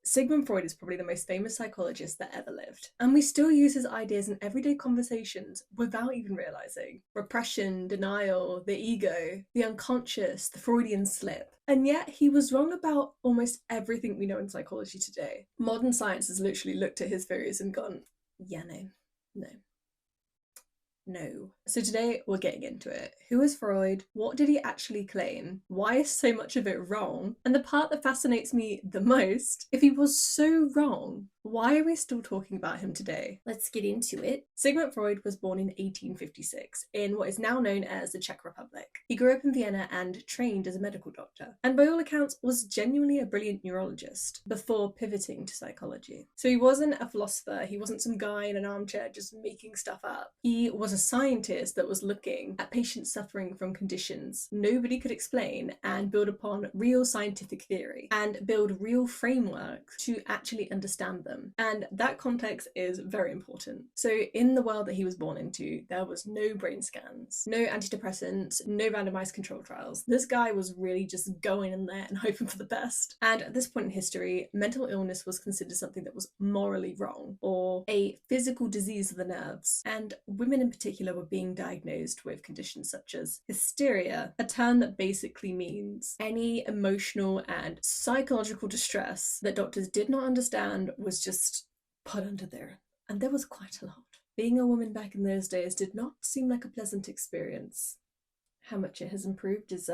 Sigmund Freud is probably the most famous psychologist that ever lived, and we still use his ideas in everyday conversations without even realizing. Repression, denial, the ego, the unconscious, the Freudian slip. And yet he was wrong about almost everything we know in psychology today. Modern science has literally looked at his theories and gone, yeah, no. No. So today we're getting into it. Who is Freud? What did he actually claim? Why is so much of it wrong? And the part that fascinates me the most, if he was so wrong, why are we still talking about him today? Let's get into it. Sigmund Freud was born in 1856 in what is now known as the Czech Republic. He grew up in Vienna and trained as a medical doctor, and by all accounts was genuinely a brilliant neurologist before pivoting to psychology. So he wasn't a philosopher, he wasn't some guy in an armchair just making stuff up. He was a scientist that was looking at patients suffering from conditions nobody could explain and build upon real scientific theory and build real frameworks to actually understand them. And that context is very important. So in the world that he was born into, there was no brain scans, no antidepressants, no randomized control trials. This guy was really just going in there and hoping for the best. And at this point in history, mental illness was considered something that was morally wrong or a physical disease of the nerves. And women in particular were being diagnosed with conditions such as hysteria, a term that basically means any emotional and psychological distress that doctors did not understand was just put under there. And there was quite a lot. Being a woman back in those days did not seem like a pleasant experience. How much it has improved is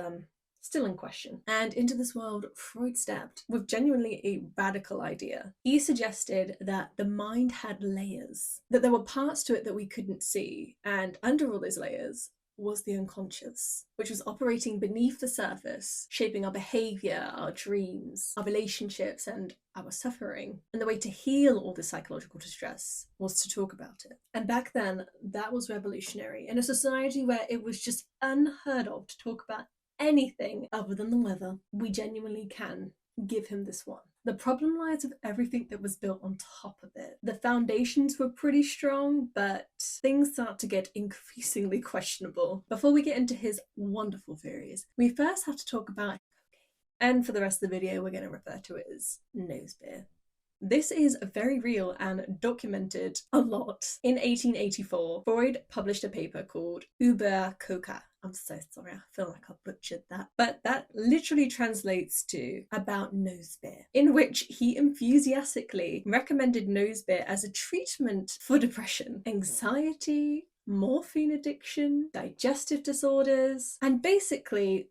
still in question. And into this world, Freud stepped with genuinely a radical idea. He suggested that the mind had layers, that there were parts to it that we couldn't see, and under all those layers was the unconscious, which was operating beneath the surface, shaping our behavior, our dreams, our relationships, and our suffering. And the way to heal all this psychological distress was to talk about it. And back then, that was revolutionary in a society where it was just unheard of to talk about anything other than the weather. We genuinely can give him this one. The problem lies with everything that was built on top of it. The foundations were pretty strong, but things start to get increasingly questionable. Before we get into his wonderful theories, we first have to talk about cocaine. And for the rest of the video, we're going to refer to it as nose beer. This is very real and documented a lot. In 1884, Freud published a paper called Über Coca. I'm so sorry, I feel like I butchered that. But that literally translates to about nose beer, in which he enthusiastically recommended nose beer as a treatment for depression, anxiety, morphine addiction, digestive disorders, and basically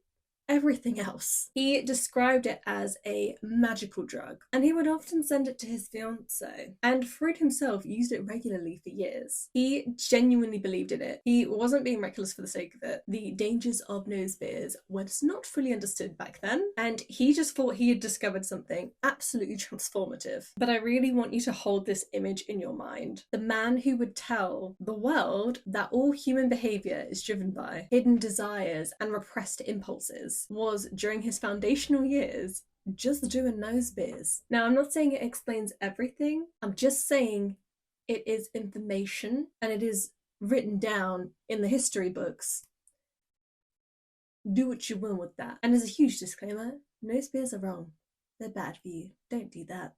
everything else. He described it as a magical drug, and he would often send it to his fiancée. And Freud himself used it regularly for years. He genuinely believed in it. He wasn't being reckless for the sake of it. The dangers of nose beers was not fully understood back then, and he just thought he had discovered something absolutely transformative. But I really want you to hold this image in your mind. The man who would tell the world that all human behavior is driven by hidden desires and repressed impulses was, during his foundational years, just doing nose beers. Now, I'm not saying it explains everything. I'm just saying it is information and it is written down in the history books. Do what you will with that. And as a huge disclaimer, nose beers are wrong. They're bad for you. Don't do that.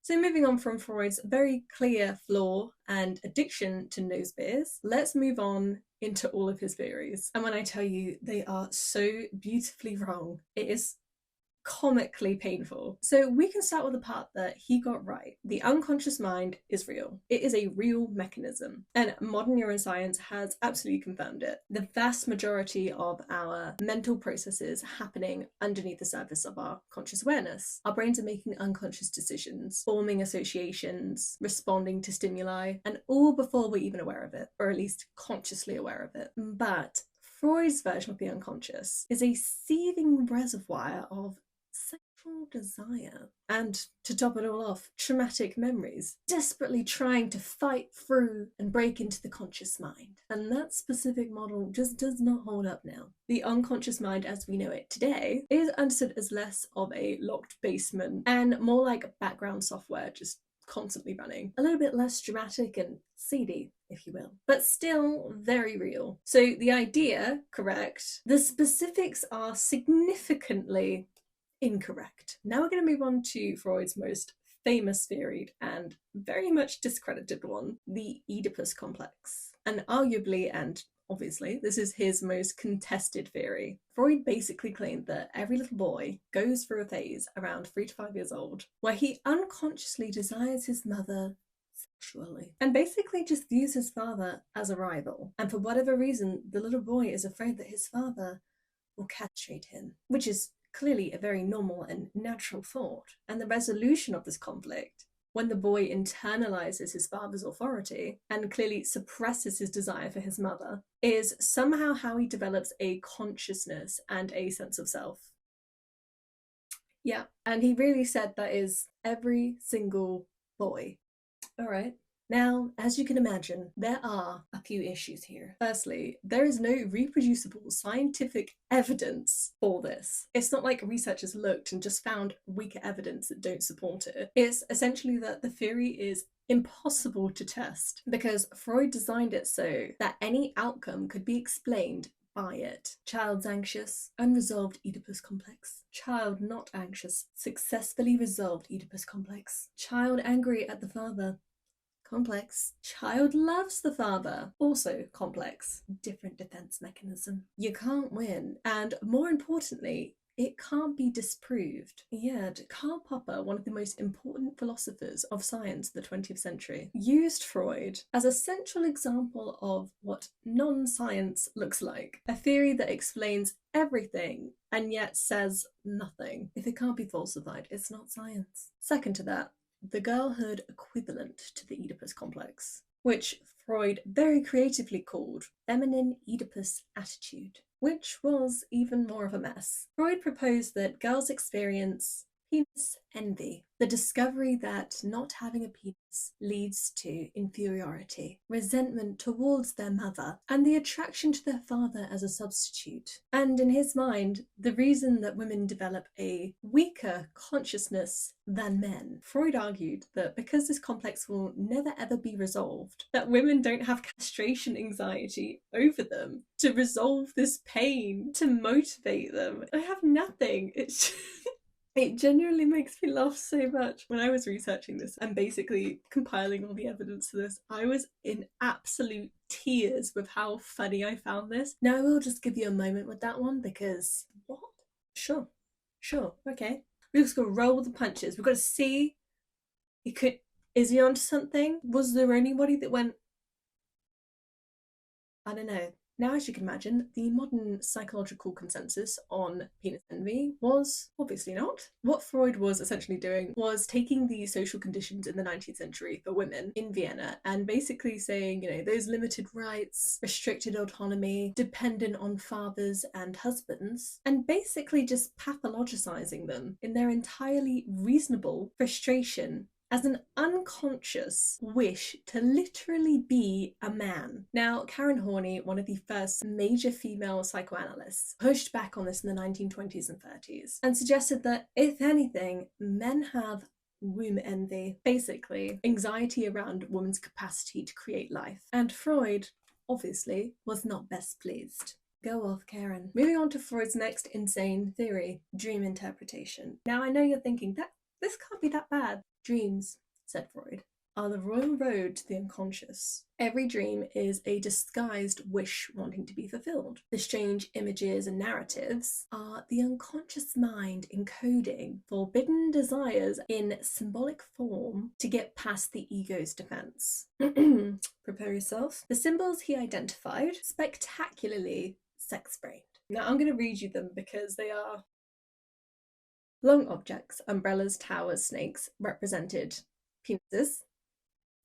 So moving on from Freud's very clear flaw and addiction to nose beers, let's move on into all of his theories. And when I tell you they are so beautifully wrong, it is comically painful. So we can start with the part that he got right. The unconscious mind is real. It is a real mechanism, and modern neuroscience has absolutely confirmed it. The vast majority of our mental processes happening underneath the surface of our conscious awareness. Our brains are making unconscious decisions, forming associations, responding to stimuli, and all before we're even aware of it, or at least consciously aware of it. But Freud's version of the unconscious is a seething reservoir of sexual desire, and to top it all off, traumatic memories, desperately trying to fight through and break into the conscious mind. And that specific model just does not hold up now. The unconscious mind as we know it today is understood as less of a locked basement and more like background software just constantly running. A little bit less dramatic and seedy, if you will, but still very real. So the idea, correct. The specifics are significantly incorrect. Now we're going to move on to Freud's most famous theory and very much discredited one, the Oedipus complex. And arguably, and obviously, this is his most contested theory. Freud basically claimed that every little boy goes through a phase around 3 to 5 years old where he unconsciously desires his mother sexually and basically just views his father as a rival. And for whatever reason, the little boy is afraid that his father will castrate him, which is clearly a very normal and natural thought. And the resolution of this conflict, when the boy internalizes his father's authority and clearly suppresses his desire for his mother, is somehow how he develops a consciousness and a sense of self. Yeah, and he really said that is every single boy. All right. Now, as you can imagine, there are a few issues here. Firstly, there is no reproducible scientific evidence for this. It's not like researchers looked and just found weaker evidence that don't support it. It's essentially that the theory is impossible to test because Freud designed it so that any outcome could be explained by it. Child's anxious, unresolved Oedipus complex. Child not anxious, successfully resolved Oedipus complex. Child angry at the father. Complex. Child loves the father. Also complex. Different defense mechanism. You can't win. And more importantly, it can't be disproved. Yet, Karl Popper, one of the most important philosophers of science of the 20th century, used Freud as a central example of what non-science looks like. A theory that explains everything and yet says nothing. If it can't be falsified, it's not science. Second to that, the girlhood equivalent to the Oedipus complex, which Freud very creatively called feminine Oedipus attitude, which was even more of a mess. Freud proposed that girls experience penis envy, the discovery that not having a penis leads to inferiority, resentment towards their mother, and the attraction to their father as a substitute. And in his mind, the reason that women develop a weaker consciousness than men, Freud argued that because this complex will never ever be resolved, that women don't have castration anxiety over them to resolve this pain, to motivate them. I have nothing. It's It genuinely makes me laugh so much. When I was researching this and basically compiling all the evidence for this, I was in absolute tears with how funny I found this. Now I will just give you a moment with that one because, what? Sure, okay. We're just gonna roll the punches. We've got to see, is he onto something? Was there anybody that went, I don't know. Now, as you can imagine, the modern psychological consensus on penis envy was obviously not. What Freud was essentially doing was taking the social conditions in the 19th century for women in Vienna and basically saying, you know, those limited rights, restricted autonomy, dependent on fathers and husbands, and basically just pathologizing them in their entirely reasonable frustration as an unconscious wish to literally be a man. Now, Karen Horney, one of the first major female psychoanalysts, pushed back on this in the 1920s and 30s and suggested that, if anything, men have womb envy, basically anxiety around women's capacity to create life. And Freud, obviously, was not best pleased. Go off, Karen. Moving on to Freud's next insane theory, dream interpretation. Now, I know you're thinking, this can't be that bad. Dreams, said Freud, are the royal road to the unconscious. Every dream is a disguised wish wanting to be fulfilled. The strange images and narratives are the unconscious mind encoding forbidden desires in symbolic form to get past the ego's defense. Prepare yourself. The symbols he identified, spectacularly sex-brained. Now I'm going to read you them because they are long objects. Umbrellas, towers, snakes represented penises,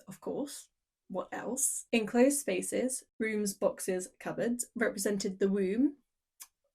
of course. What else? Enclosed spaces, rooms, boxes, cupboards represented the womb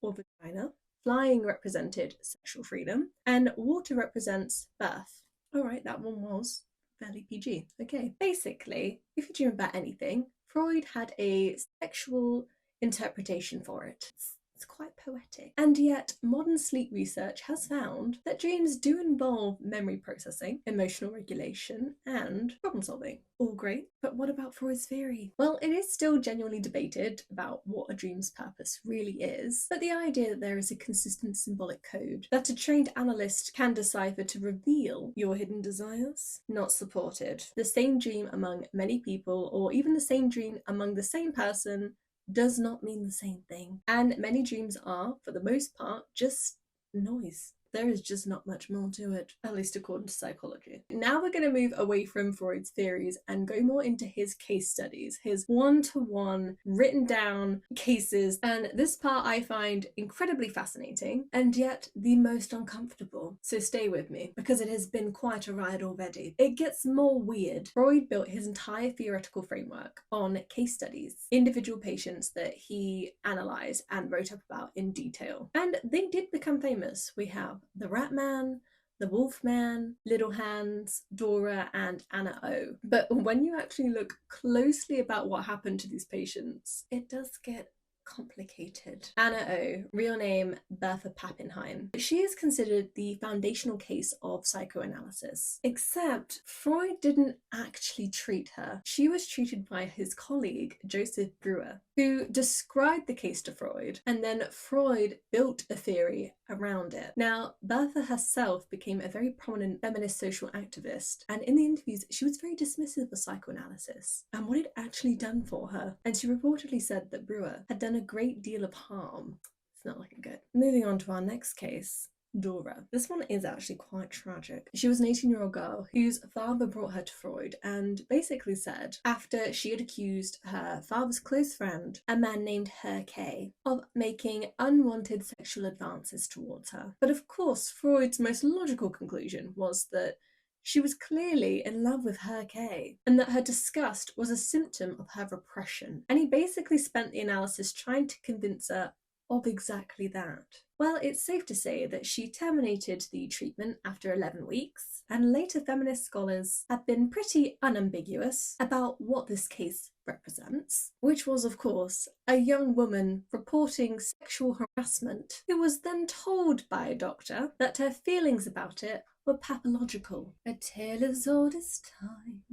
or vagina. Flying represented sexual freedom. And water represents birth. All right, that one was fairly PG. Okay. Basically, if you dream about anything, Freud had a sexual interpretation for it. It's quite poetic. And yet, modern sleep research has found that dreams do involve memory processing, emotional regulation, and problem solving. All great, but what about Freud's theory? Well, it is still genuinely debated about what a dream's purpose really is, but the idea that there is a consistent symbolic code that a trained analyst can decipher to reveal your hidden desires, not supported. The same dream among many people, or even the same dream among the same person, does not mean the same thing. And many dreams are, for the most part, just noise. There is just not much more to it, at least according to psychology. Now we're going to move away from Freud's theories and go more into his case studies, his one-to-one written down cases. And this part I find incredibly fascinating and yet the most uncomfortable. So stay with me, because it has been quite a ride already. It gets more weird. Freud built his entire theoretical framework on case studies, individual patients that he analysed and wrote up about in detail. And they did become famous. We have the Rat Man, the Wolf Man, Little Hands, Dora, and Anna O. But when you actually look closely about what happened to these patients, it does get complicated. Anna O, real name Bertha Pappenheim. She is considered the foundational case of psychoanalysis, except Freud didn't actually treat her. She was treated by his colleague Joseph Breuer, who described the case to Freud, and then Freud built a theory around it. Now, Bertha herself became a very prominent feminist social activist, and in the interviews she was very dismissive of psychoanalysis and what it actually done for her, and she reportedly said that Breuer had done a great deal of harm. It's not looking good. Moving on to our next case, Dora. This one is actually quite tragic. She was an 18-year-old girl whose father brought her to Freud and basically said, after she had accused her father's close friend, a man named Herr K, of making unwanted sexual advances towards her. But of course, Freud's most logical conclusion was that she was clearly in love with Herr K, and that her disgust was a symptom of her repression. And he basically spent the analysis trying to convince her of exactly that. Well, it's safe to say that she terminated the treatment after 11 weeks, and later feminist scholars have been pretty unambiguous about what this case represents, which was, of course, a young woman reporting sexual harassment who was then told by a doctor that her feelings about it were pathological. A tale as old as time.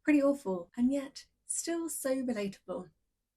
Pretty awful, and yet still so relatable.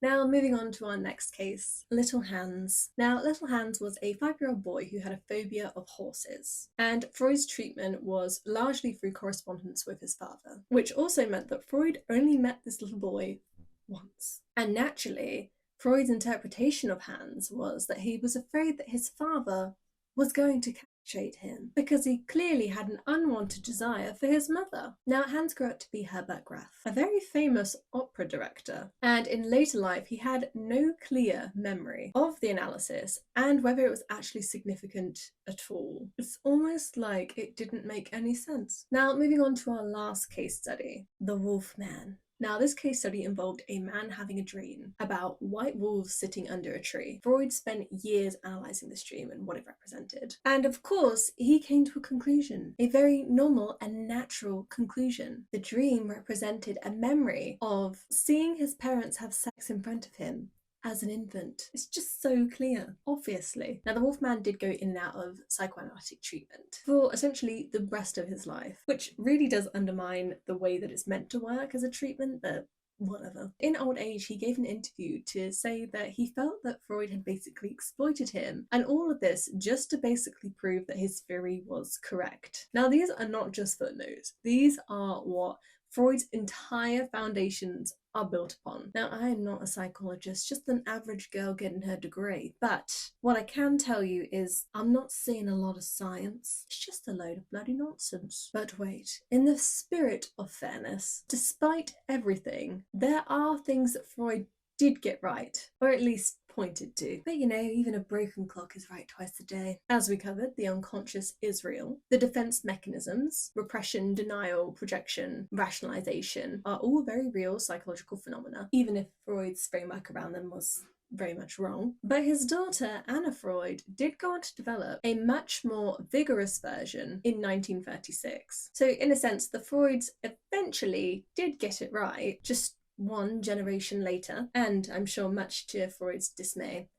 Now, moving on to our next case, Little Hans. Now, Little Hans was a 5-year-old boy who had a phobia of horses, and Freud's treatment was largely through correspondence with his father, which also meant that Freud only met this little boy once. And naturally, Freud's interpretation of Hans was that he was afraid that his father was going to castrate him because he clearly had an unwanted desire for his mother. Now, Hans grew up to be Herbert Graf, a very famous opera director, and in later life he had no clear memory of the analysis and whether it was actually significant at all. It's almost like it didn't make any sense. Now, moving on to our last case study, the Wolf Man. Now, this case study involved a man having a dream about white wolves sitting under a tree. Freud spent years analysing this dream and what it represented. And of course, he came to a conclusion, a very normal and natural conclusion. The dream represented a memory of seeing his parents have sex in front of him as an infant. It's just so clear, obviously. Now, the Wolfman did go in and out of psychoanalytic treatment for essentially the rest of his life, which really does undermine the way that it's meant to work as a treatment, but whatever. In old age, he gave an interview to say that he felt that Freud had basically exploited him, and all of this just to basically prove that his theory was correct. Now, these are not just footnotes. These are what Freud's entire foundations are built upon. Now, I am not a psychologist, just an average girl getting her degree, but what I can tell you is I'm not seeing a lot of science. It's just a load of bloody nonsense. But wait, in the spirit of fairness, despite everything, there are things that Freud did get right, or at least pointed to. But you know, even a broken clock is right twice a day. As we covered, the unconscious is real. The defense mechanisms, repression, denial, projection, rationalization, are all very real psychological phenomena, even if Freud's framework around them was very much wrong. But his daughter, Anna Freud, did go on to develop a much more vigorous version in 1936. So in a sense, the Freuds eventually did get it right, just one generation later, and I'm sure much to Freud's dismay.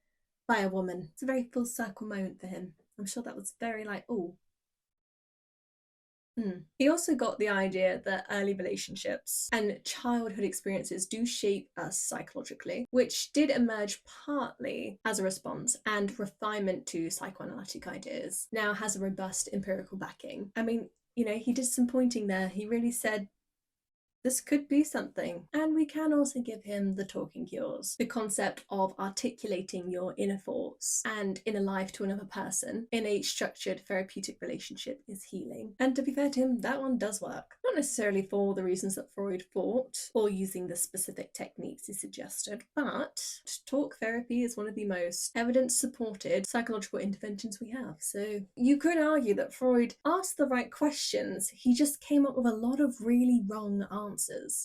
by a woman. It's a very full circle moment for him. I'm sure that was very like, oh. He also got the idea that early relationships and childhood experiences do shape us psychologically, which did emerge partly as a response and refinement to psychoanalytic ideas. Now has a robust empirical backing. I mean, he did some pointing there. He really said, this could be something. And we can also give him the talking cures, the concept of articulating your inner thoughts and inner life to another person in a structured therapeutic relationship is healing. And to be fair to him, that one does work. Not necessarily for the reasons that Freud thought or using the specific techniques he suggested, but talk therapy is one of the most evidence-supported psychological interventions we have. So you could argue that Freud asked the right questions, he just came up with a lot of really wrong answers.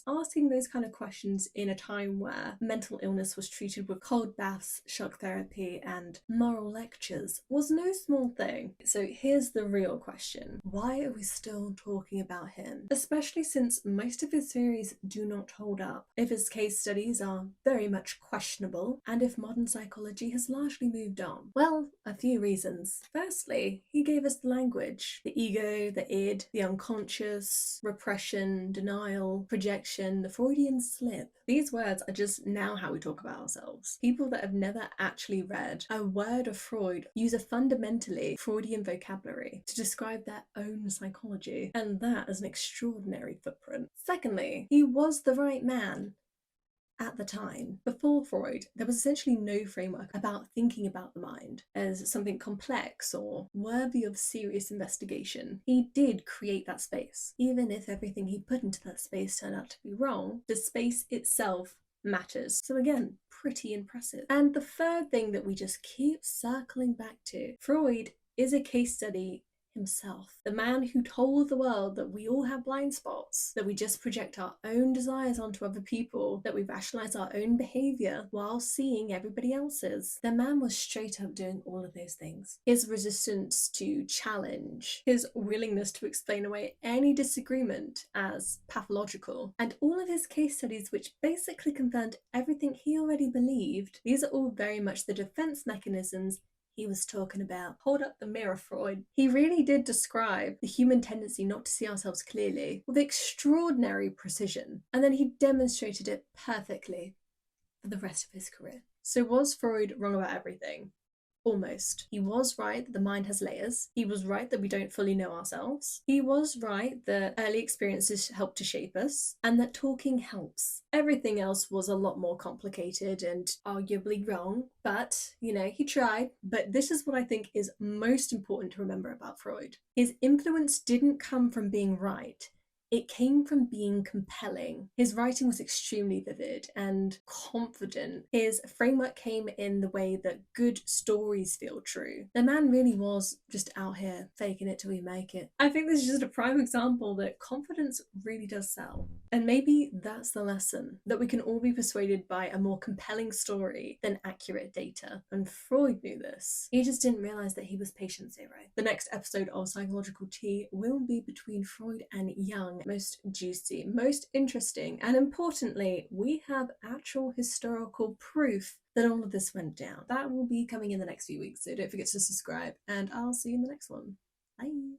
Asking those kind of questions in a time where mental illness was treated with cold baths, shock therapy, and moral lectures was no small thing. So here's the real question. Why are we still talking about him? Especially since most of his theories do not hold up, if his case studies are very much questionable, and if modern psychology has largely moved on. Well, a few reasons. Firstly, he gave us the language, the ego, the id, the unconscious, repression, denial, projection, the Freudian slip. These words are just now how we talk about ourselves. People that have never actually read a word of Freud use a fundamentally Freudian vocabulary to describe their own psychology, and that is an extraordinary footprint. Secondly, he was the right man. At the time, before Freud, there was essentially no framework about thinking about the mind as something complex or worthy of serious investigation. He did create that space. Even if everything he put into that space turned out to be wrong, the space itself matters. So again, pretty impressive. And the third thing that we just keep circling back to, Freud is a case study himself. The man who told the world that we all have blind spots, that we just project our own desires onto other people, that we rationalize our own behavior while seeing everybody else's. The man was straight up doing all of those things. His resistance to challenge, his willingness to explain away any disagreement as pathological, and all of his case studies which basically confirmed everything he already believed, these are all very much the defense mechanisms he was talking about. Hold up the mirror, Freud. He really did describe the human tendency not to see ourselves clearly with extraordinary precision, and then he demonstrated it perfectly for the rest of his career. So was Freud wrong about everything? Almost. He was right that the mind has layers. He was right that we don't fully know ourselves. He was right that early experiences help to shape us, and that talking helps. Everything else was a lot more complicated and arguably wrong, but, he tried. But this is what I think is most important to remember about Freud. His influence didn't come from being right. It came from being compelling. His writing was extremely vivid and confident. His framework came in the way that good stories feel true. The man really was just out here faking it till we make it. I think this is just a prime example that confidence really does sell. And maybe that's the lesson, that we can all be persuaded by a more compelling story than accurate data. And Freud knew this. He just didn't realize that he was patient zero. The next episode of Psychological Tea will be between Freud and Jung. Most juicy, most interesting, and importantly, we have actual historical proof that all of this went down. That will be coming in the next few weeks, so don't forget to subscribe, and I'll see you in the next one. Bye!